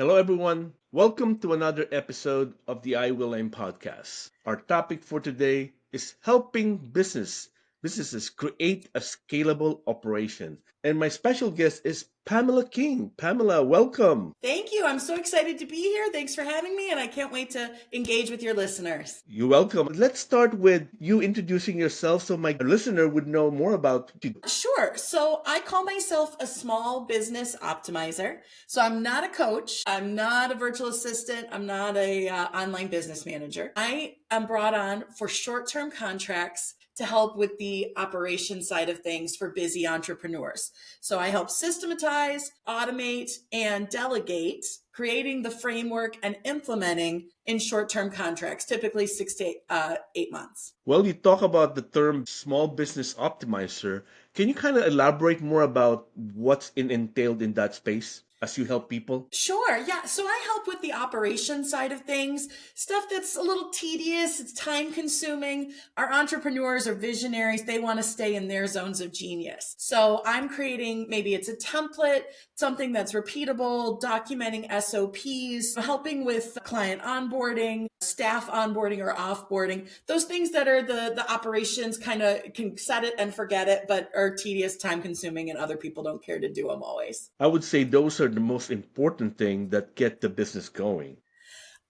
Hello, everyone. Welcome to another episode of the IWillAim podcast. Our topic for today is helping businesses create a scalable operation. And my special guest is Pamela King. Pamela, welcome. Thank you. I'm so excited to be here. Thanks for having me, and I can't wait to engage with your listeners. You're welcome. Let's start with you introducing yourself so my listener would know more about you. Sure. So I call myself a small business optimizer. So I'm not a coach. I'm not a virtual assistant. I'm not a online business manager. I am brought on for short-term contracts to help with the operation side of things for busy entrepreneurs. So I help systematize, automate, and delegate, creating the framework and implementing in short-term contracts, typically 6 to 8 months. Well, you talk about the term small business optimizer. Can you kind of elaborate more about what's entailed in that space as you help people? Sure. Yeah. So I help with the operation side of things, stuff that's a little tedious, it's time consuming. Our entrepreneurs or visionaries, they want to stay in their zones of genius. So I'm creating, maybe it's a template, something that's repeatable, documenting SOPs, helping with client onboarding, staff onboarding or offboarding, those things that are the operations kind of can set it and forget it, but are tedious, time consuming, and other people don't care to do them always. I would say those are the most important thing that get the business going.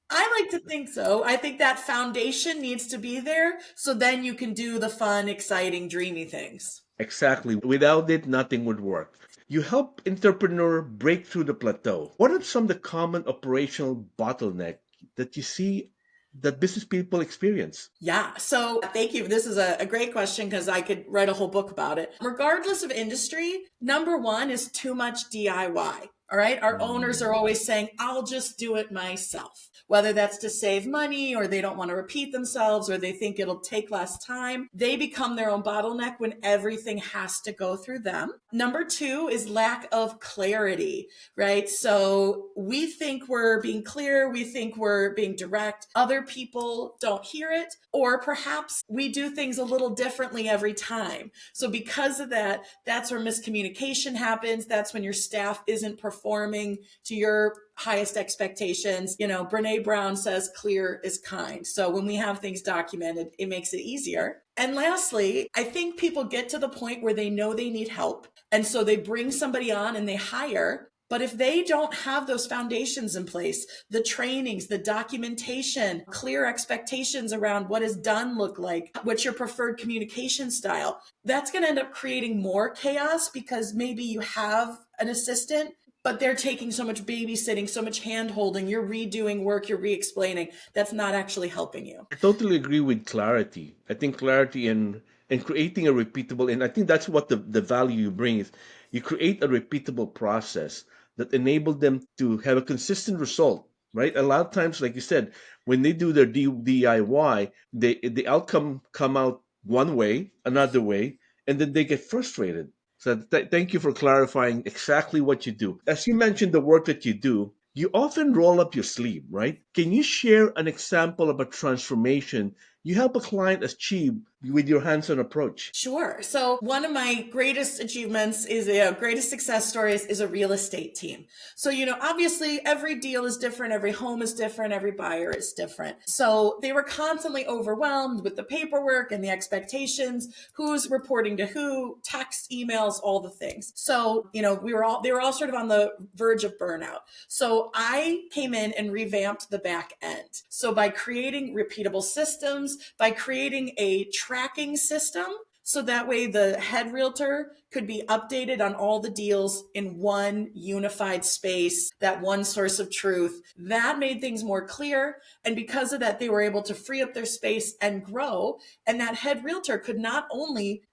I like to think so. I think that foundation needs to be there so then you can do the fun, exciting, dreamy things. Exactly. Without it, nothing would work. You help entrepreneur break through the plateau. What are some of the common operational bottleneck that you see that business people experience? Yeah. So thank you. This is a great question because I could write a whole book about it. Regardless of industry, number one is too much DIY. All right. Our owners are always saying, I'll just do it myself, whether that's to save money or they don't want to repeat themselves or they think it'll take less time. They become their own bottleneck when everything has to go through them. Number two is lack of clarity, right? So we think we're being clear. We think we're being direct. Other people don't hear it, or perhaps we do things a little differently every time. So because of that, that's where miscommunication happens. That's when your staff isn't performing to your highest expectations. You know, Brene Brown says clear is kind. So when we have things documented, it makes it easier. And lastly, I think people get to the point where they know they need help. And so they bring somebody on and they hire. But if they don't have those foundations in place, the trainings, the documentation, clear expectations around what is done look like, what's your preferred communication style, that's going to end up creating more chaos because maybe you have an assistant, but they're taking so much babysitting, so much hand holding, you're redoing work, you're re-explaining. That's not actually helping you. I totally agree with clarity. I think clarity and creating a repeatable, and I think that's what the value you bring is. You create a repeatable process that enable them to have a consistent result, right? A lot of times, like you said, when they do their DIY, the outcome come out one way, another way, and then they get frustrated. So thank you for clarifying exactly what you do. As you mentioned, the work that you do, you often roll up your sleeve, right? Can you share an example of a transformation you help a client achieve with your hands-on approach? Sure. So one of my greatest achievements is a greatest success stories is a real estate team. So, obviously every deal is different. Every home is different. Every buyer is different. So they were constantly overwhelmed with the paperwork and the expectations, who's reporting to who, text, emails, all the things. So, they were all sort of on the verge of burnout. So I came in and revamped the back end. So by creating repeatable systems, by creating a tracking system, so that way the head realtor could be updated on all the deals in one unified space, that one source of truth. That made things more clear. And because of that, they were able to free up their space and grow. And that head realtor could not only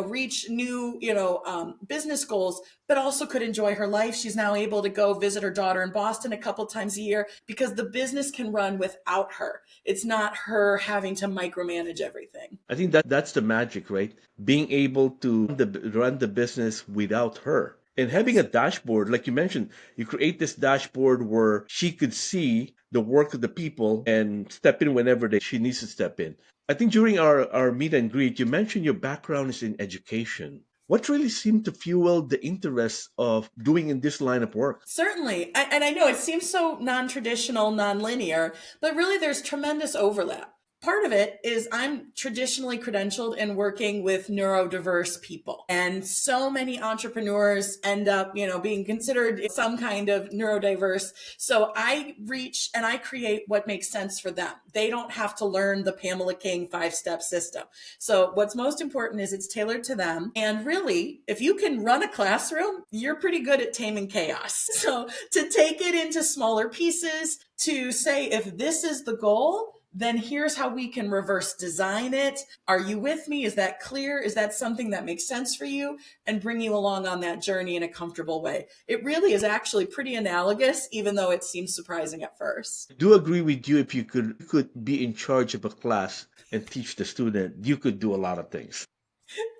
reach new, business goals, but also could enjoy her life. She's now able to go visit her daughter in Boston a couple times a year because the business can run without her. It's not her having to micromanage everything. I think that's the magic, right? Being able to run the business without her. And having a dashboard, like you mentioned, you create this dashboard where she could see the work of the people and step in whenever she needs to step in. I think during our meet and greet, you mentioned your background is in education. What really seemed to fuel the interest of doing in this line of work? Certainly. And I know it seems so non traditional, non linear, but really there's tremendous overlap. Part of it is I'm traditionally credentialed in working with neurodiverse people. And so many entrepreneurs end up, being considered some kind of neurodiverse. So I reach and I create what makes sense for them. They don't have to learn the Pamela King 5-step system. So what's most important is it's tailored to them. And really, if you can run a classroom, you're pretty good at taming chaos. So to take it into smaller pieces, to say, if this is the goal, then here's how we can reverse design it. Are you with me? Is that clear? Is that something that makes sense for you? And bring you along on that journey in a comfortable way. It really is actually pretty analogous, even though it seems surprising at first. I do agree with you. If you could be in charge of a class and teach the student, you could do a lot of things.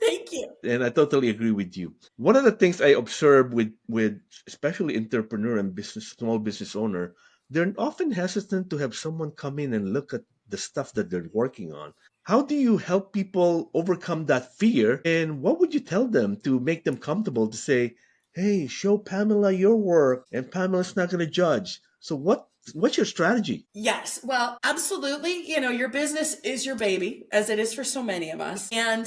Thank you. And I totally agree with you. One of the things I observe with especially entrepreneur and small business owner, they're often hesitant to have someone come in and look at the stuff that they're working on. How do you help people overcome that fear? And what would you tell them to make them comfortable to say, "Hey, show Pamela your work, and Pamela's not going to judge." So what's your strategy? Yes, well, absolutely. Your business is your baby, as it is for so many of us. And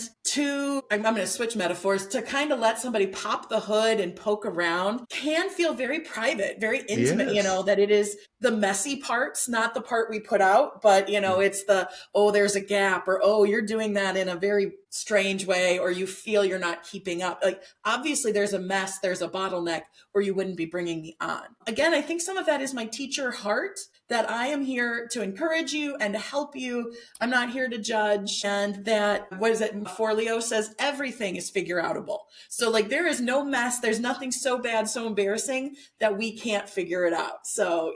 I'm going to switch metaphors, to kind of let somebody pop the hood and poke around can feel very private, very intimate, Yes. that it is the messy parts, not the part we put out, but, it's the, oh, there's a gap, or, oh, you're doing that in a very strange way, or you feel you're not keeping up. Like, obviously, there's a mess, there's a bottleneck, or you wouldn't be bringing me on. Again, I think some of that is my teacher heart, that I am here to encourage you and to help you. I'm not here to judge. And that, what is it? Forleo says everything is figure outable. So like, there is no mess. There's nothing so bad, so embarrassing that we can't figure it out. So,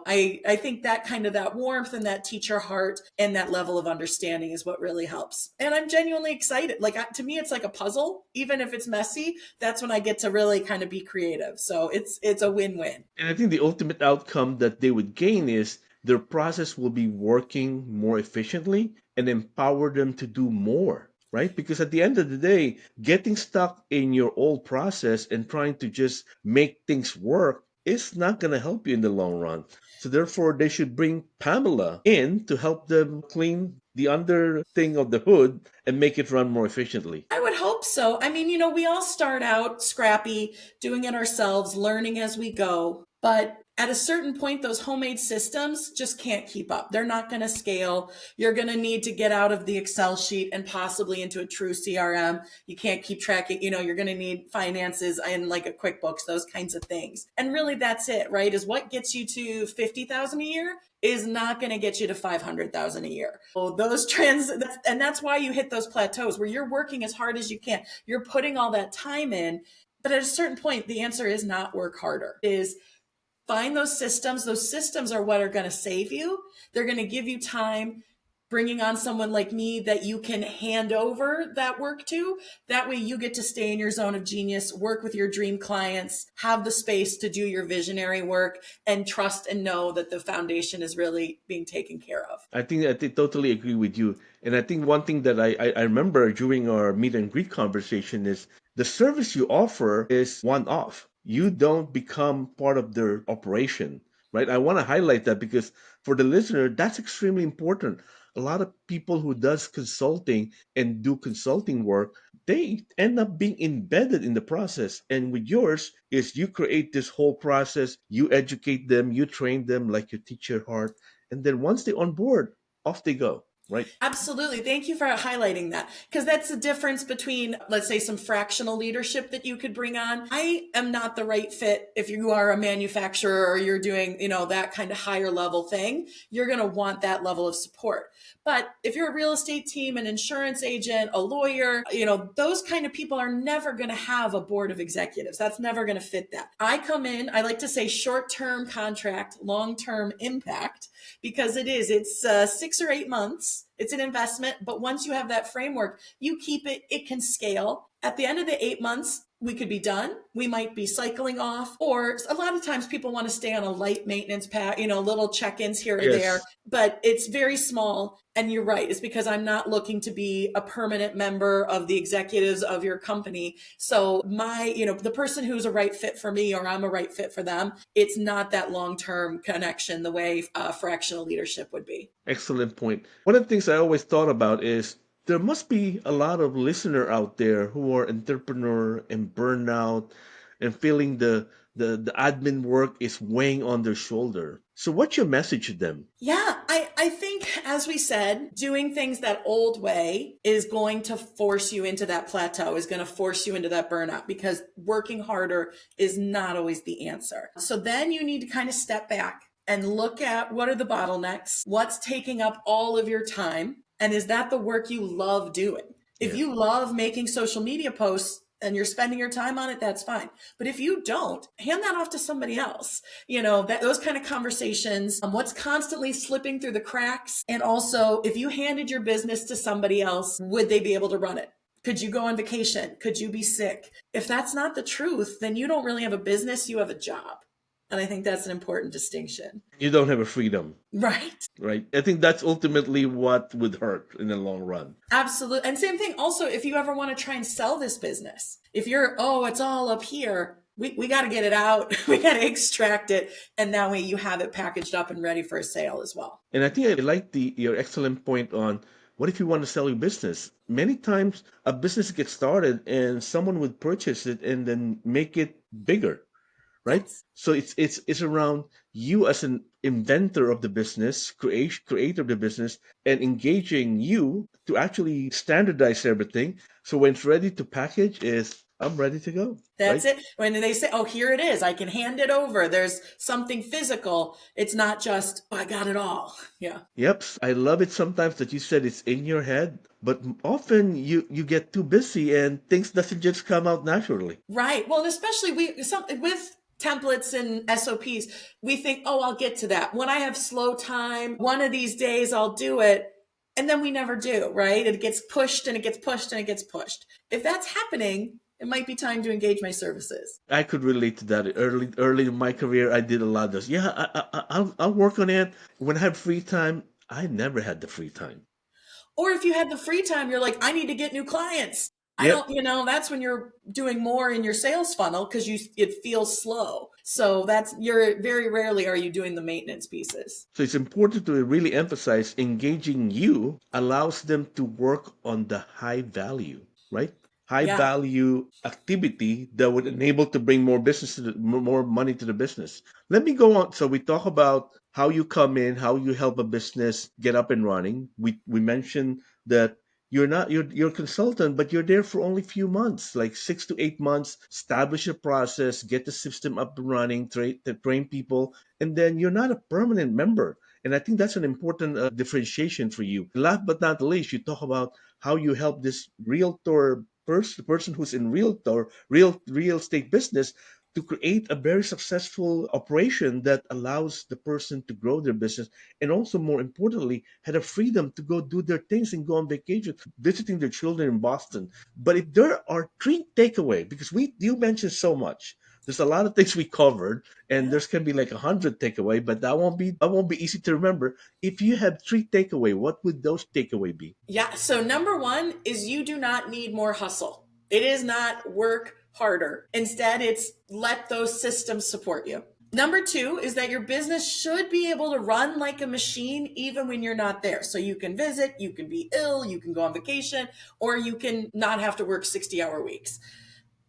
I think that kind of that warmth and that teacher heart and that level of understanding is what really helps. And I'm genuinely excited. Like, to me, it's like a puzzle. Even if it's messy, that's when I get to really kind of be creative. So it's a win-win. And I think the ultimate outcome that they would gain is their process will be working more efficiently and empower them to do more, right? Because at the end of the day, getting stuck in your old process and trying to just make things work is not going to help you in the long run. So therefore, they should bring Pamela in to help them clean the under thing of the hood and make it run more efficiently. I would hope so. I mean, we all start out scrappy, doing it ourselves, learning as we go. But at a certain point, those homemade systems just can't keep up. They're not going to scale. You're going to need to get out of the Excel sheet and possibly into a true CRM. You can't keep tracking, you're going to need finances and like a QuickBooks, those kinds of things. And really that's it, right? Is what gets you to 50,000 a year is not going to get you to 500,000 a year. So those trends, and that's why you hit those plateaus where you're working as hard as you can. You're putting all that time in, but at a certain point, the answer is not work harder. It is find those systems. Those systems are what are going to save you. They're going to give you time, bringing on someone like me that you can hand over that work to. That way you get to stay in your zone of genius, work with your dream clients, have the space to do your visionary work, and trust and know that the foundation is really being taken care of. I totally agree with you. And I think one thing that I remember during our meet and greet conversation is the service you offer is one off. You don't become part of their operation, right? I want to highlight that because for the listener, that's extremely important. A lot of people who does consulting and do consulting work, they end up being embedded in the process. And with yours is you create this whole process, you educate them, you train them like you teach your heart, and then once they on board, off they go, right? Absolutely. Thank you for highlighting that, because that's the difference between, let's say, some fractional leadership that you could bring on. I am not the right fit if you are a manufacturer or you're doing, that kind of higher level thing. You're going to want that level of support. But if you're a real estate team, an insurance agent, a lawyer, those kind of people are never going to have a board of executives. That's never going to fit that. I come in, I like to say short-term contract, long-term impact, because it's 6 or 8 months. It's an investment, but once you have that framework, you keep it, it can scale. At the end of the 8 months, we could be done. We might be cycling off, or a lot of times people want to stay on a light maintenance path, little check-ins here or there, Yes. but it's very small. And you're right. It's because I'm not looking to be a permanent member of the executives of your company. So the person who's a right fit for me or I'm a right fit for them, it's not that long-term connection the way fractional leadership would be. Excellent point. One of the things I always thought about is there must be a lot of listener out there who are entrepreneur and burnout and feeling the admin work is weighing on their shoulder. So what's your message to them? Yeah, I think, as we said, doing things that old way is going to force you into that plateau, is going to force you into that burnout, because working harder is not always the answer. So then you need to kind of step back and look at what are the bottlenecks, what's taking up all of your time, and is that the work you love doing? If Yeah. you love making social media posts and you're spending your time on it, that's fine. But if you don't, hand that off to somebody else. That those kind of conversations, what's constantly slipping through the cracks. And also, if you handed your business to somebody else, would they be able to run it? Could you go on vacation? Could you be sick? If that's not the truth, then you don't really have a business, you have a job. And I think that's an important distinction. You don't have a freedom, Right. right? I think that's ultimately what would hurt in the long run. Absolutely. And same thing also, if you ever want to try and sell this business, if you're, oh, it's all up here, we got to get it out. We got to extract it. And that way you have it packaged up and ready for a sale as well. And I think I like your excellent point on what if you want to sell your business? Many times a business gets started and someone would purchase it and then make it bigger, right? Yes. So it's around you as an inventor of the business, creator of the business, and engaging you to actually standardize everything. So when it's ready to package, is I'm ready to go, That's right? it. When they say, oh, here it is, I can hand it over. There's something physical. It's not just, oh, I got it all. Yeah. Yep, I love it sometimes that you said it's in your head, but often you get too busy and things doesn't just come out naturally. Right. Well, and especially with templates and SOPs, we think, oh, I'll get to that. When I have slow time, one of these days I'll do it. And then we never do, right? It gets pushed and it gets pushed and it gets pushed. If that's happening, it might be time to engage my services. I could relate to that. Early in my career, I did a lot of this. Yeah, I'll work on it when I have free time. I never had the free time. Or if you had the free time, you're like, I need to get new clients. I Yep. don't, that's when you're doing more in your sales funnel because it feels slow. So you're very rarely are you doing the maintenance pieces. So it's important to really emphasize engaging you allows them to work on the high value, right? High Yeah. value activity that would enable to bring more business more money to the business. Let me go on. So we talk about how you come in, how you help a business get up and running. We mentioned that you're a consultant, but you're there for only a few months, like 6 to 8 months. Establish a process, get the system up and running, train people, and then you're not a permanent member. And I think that's an important differentiation for you. Last but not least, you talk about how you help this realtor person who's in real estate business to create a very successful operation that allows the person to grow their business and also more importantly had a freedom to go do their things and go on vacation visiting their children in Boston. But if there are three takeaway, because we you mentioned so much, there's a lot of things we covered and Yeah. there's can be like 100 takeaway, but that won't be easy to remember. If you have three takeaway, what would those takeaway be? Yeah. So number one is you do not need more hustle. It is not work harder. Instead, it's let those systems support you. Number two is that your business should be able to run like a machine even when you're not there. So you can visit, you can be ill, you can go on vacation, or you can not have to work 60-hour weeks.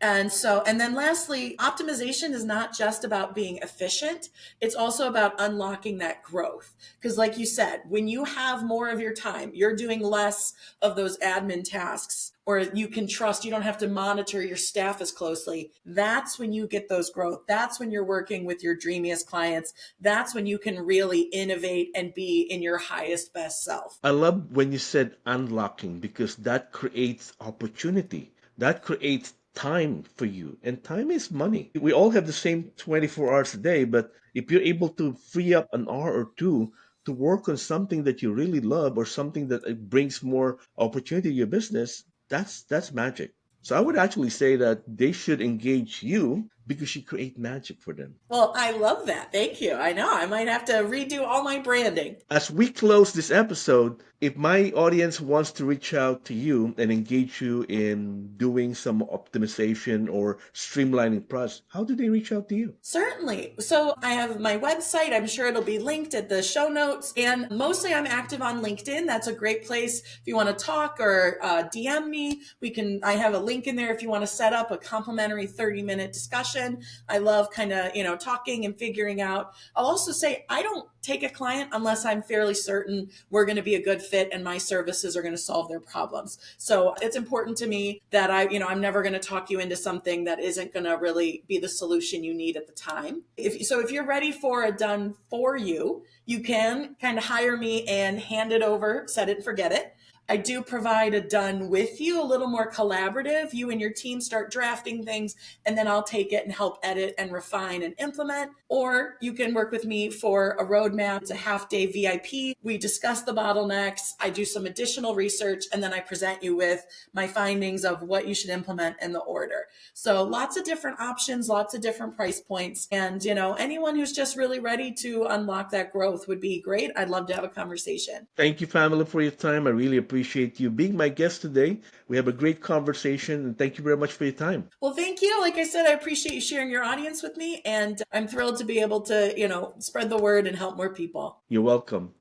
And then lastly, optimization is not just about being efficient. It's also about unlocking that growth. Because like you said, when you have more of your time, you're doing less of those admin tasks, or you can trust, you don't have to monitor your staff as closely. That's when you get those growth. That's when you're working with your dreamiest clients. That's when you can really innovate and be in your highest, best self. I love when you said unlocking because that creates opportunity. That creates time for you. And time is money. We all have the same 24 hours a day, but if you're able to free up an hour or two to work on something that you really love or something that brings more opportunity to your business, that's magic. So I would actually say that they should engage you because you create magic for them. Well, I love that. Thank you. I know I might have to redo all my branding. As we close this episode, if my audience wants to reach out to you and engage you in doing some optimization or streamlining process, how do they reach out to you? Certainly. So I have my website. I'm sure it'll be linked at the show notes. And mostly I'm active on LinkedIn. That's a great place if you want to talk or DM me. I have a link in there if you want to set up a complimentary 30-minute discussion. I love kind of, talking and figuring out. I'll also say I don't take a client unless I'm fairly certain we're going to be a good fit and my services are going to solve their problems. So it's important to me that I'm never going to talk you into something that isn't going to really be the solution you need at the time. If you're ready for a done for you, you can kind of hire me and hand it over, set it and forget it. I do provide a done with you, a little more collaborative. You and your team start drafting things, and then I'll take it and help edit and refine and implement. Or you can work with me for a roadmap. It's a half-day VIP. We discuss the bottlenecks. I do some additional research, and then I present you with my findings of what you should implement in the order. So lots of different options, lots of different price points. And, anyone who's just really ready to unlock that growth would be great. I'd love to have a conversation. Thank you, Pamela, for your time. I really appreciate you being my guest today. We have a great conversation, and thank you very much for your time. Well, thank you. Like I said, I appreciate you sharing your audience with me, and I'm thrilled to be able to, spread the word and help more people. You're welcome.